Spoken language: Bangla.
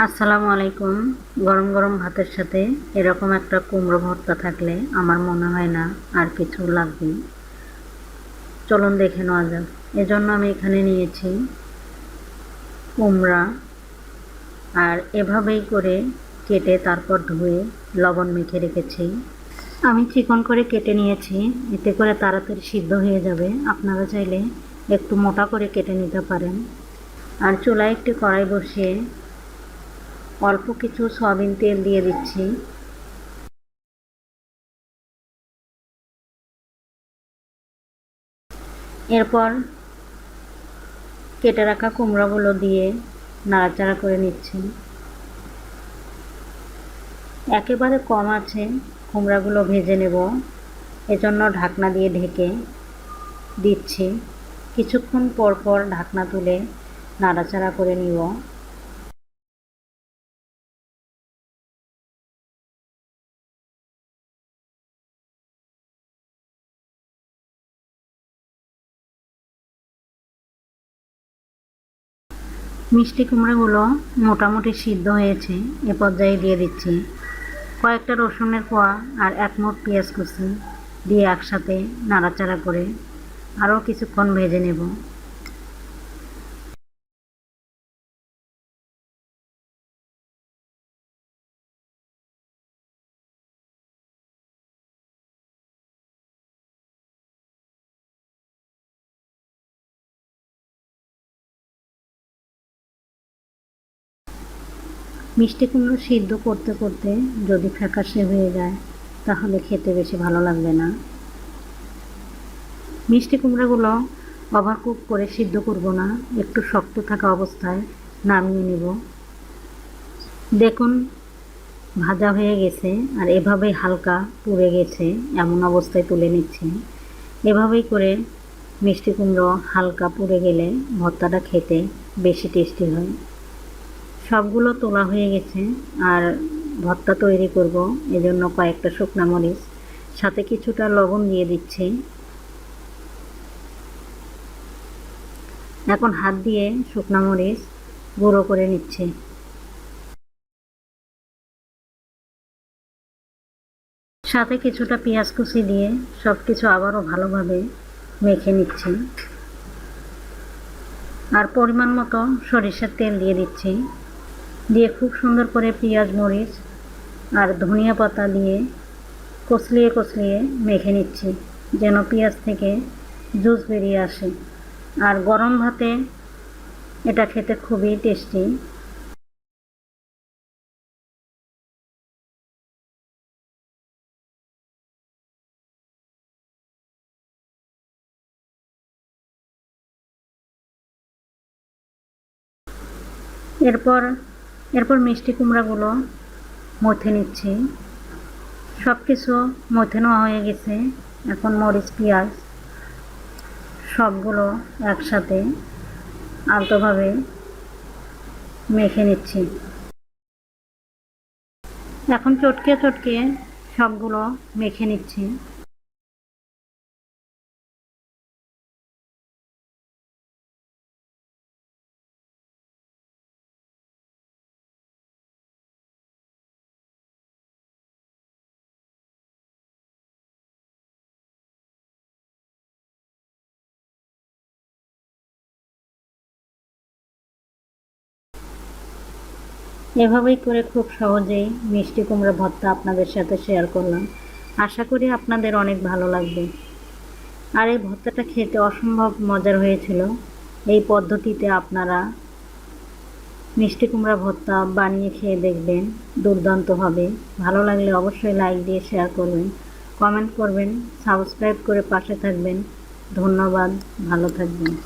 আসসালামু আলাইকুম। গরম গরম ভাতের সাথে এরকম একটা কুমড়ো ভর্তা থাকলে আমার মনে হয় না আর কিছু লাগবে। চলুন দেখে নেওয়া যাক। এজন্য আমি এখানে নিয়েছি কুমড়া, আর এভাবেই করে কেটে তারপর ধুয়ে লবণ মেখে রেখেছি। আমি চিকন করে কেটে নিয়েছি, এতে করে তাড়াতাড়ি সিদ্ধ হয়ে যাবে। আপনারা চাইলে একটু মোটা করে কেটে নিতে পারেন। আর চুলায় একটি কড়াই বসিয়ে অল্প কিছু সয়াবিন তেল দিয়ে দিচ্ছি। এরপর কেটে রাখা কুমড়োগুলো দিয়ে নাড়াচাড়া করে নিচ্ছি। একেবারে কম আছে কুমড়াগুলো ভেজে নেব, এজন্য ঢাকনা দিয়ে ঢেকে দিচ্ছি। কিছুক্ষণ পর পর ঢাকনা তুলে নাড়াচাড়া করে নিব। মিষ্টি কুমড়াগুলো মোটামুটি সিদ্ধ হয়েছে, এ পর্যায়ে দিয়ে দিচ্ছি কয়েকটা রসুনের কোয়া আর এক মুঠ পেঁয়াজ কুচি দিয়ে একসাথে নাড়াচাড়া করে আরও কিছুক্ষণ ভেজে নেব। মিষ্টি কুমড়ো সিদ্ধ করতে করতে যদি ফ্যাকাশে হয়ে যায় তাহলে খেতে বেশি ভালো লাগবে না। মিষ্টি কুমড়োগুলো ওভারকুক করে সিদ্ধ করব না, একটু শক্ত থাকা অবস্থায় নামিয়ে নেব। দেখুন ভাজা হয়ে গেছে, আর এভাবেই হালকা পুড়ে গেছে, এমন অবস্থায় তুলে নিচ্ছি। এভাবেই করে মিষ্টি কুমড়ো হালকা পুড়ে গেলে ভর্তাটা খেতে বেশি টেস্টি হয়। সবগুলো তোলা হয়ে গেছে, আর ভর্তা তৈরি করব এজন্য কয়েকটা শুকনো মরিচ সাথে কিছুটা লবণ দিয়ে দিচ্ছি। এখন হাত দিয়ে শুকনো মরিচ গুঁড়ো করে নিচ্ছি। সাথে কিছুটা পেঁয়াজ কুচি দিয়ে সব কিছু আবারও ভালোভাবে মেখে নিচ্ছি। আর পরিমাণ মতো সরিষার তেল দিয়ে দিচ্ছি, দিয়ে খুব সুন্দর করে পেঁয়াজ মরিচ আর ধনিয়া পাতা দিয়ে কচলিয়ে কচলিয়ে মেখে নিচ্ছি, যেন পেঁয়াজ থেকে জুস বেরিয়ে আসে। আর গরম ভাতে এটা খেতে খুবই টেস্টি। এরপর এরপর মিষ্টি কুমড়াগুলো মথে নিচ্ছি। সব কিছু মথে নেওয়া হয়ে গেছে। এখন মরিচ পেঁয়াজ সবগুলো একসাথে আলতোভাবে মেখে নিচ্ছি। এখন চটকে চটকে সবগুলো মেখে নিচ্ছি। এভাবেই করে খুব সহজেই মিষ্টি কুমড়া ভর্তা আপনাদের সাথে শেয়ার করলাম। আশা করি আপনাদের অনেক ভালো লাগবে। আর এই ভর্তাটা খেতে অসম্ভব মজার হয়েছিল। এই পদ্ধতিতে আপনারা মিষ্টি কুমড়া ভর্তা বানিয়ে খেয়ে দেখবেন, দুর্দান্ত হবে। ভালো লাগলে অবশ্যই লাইক দিয়ে শেয়ার করবেন, কমেন্ট করবেন, সাবস্ক্রাইব করে পাশে থাকবেন। ধন্যবাদ, ভালো থাকবেন।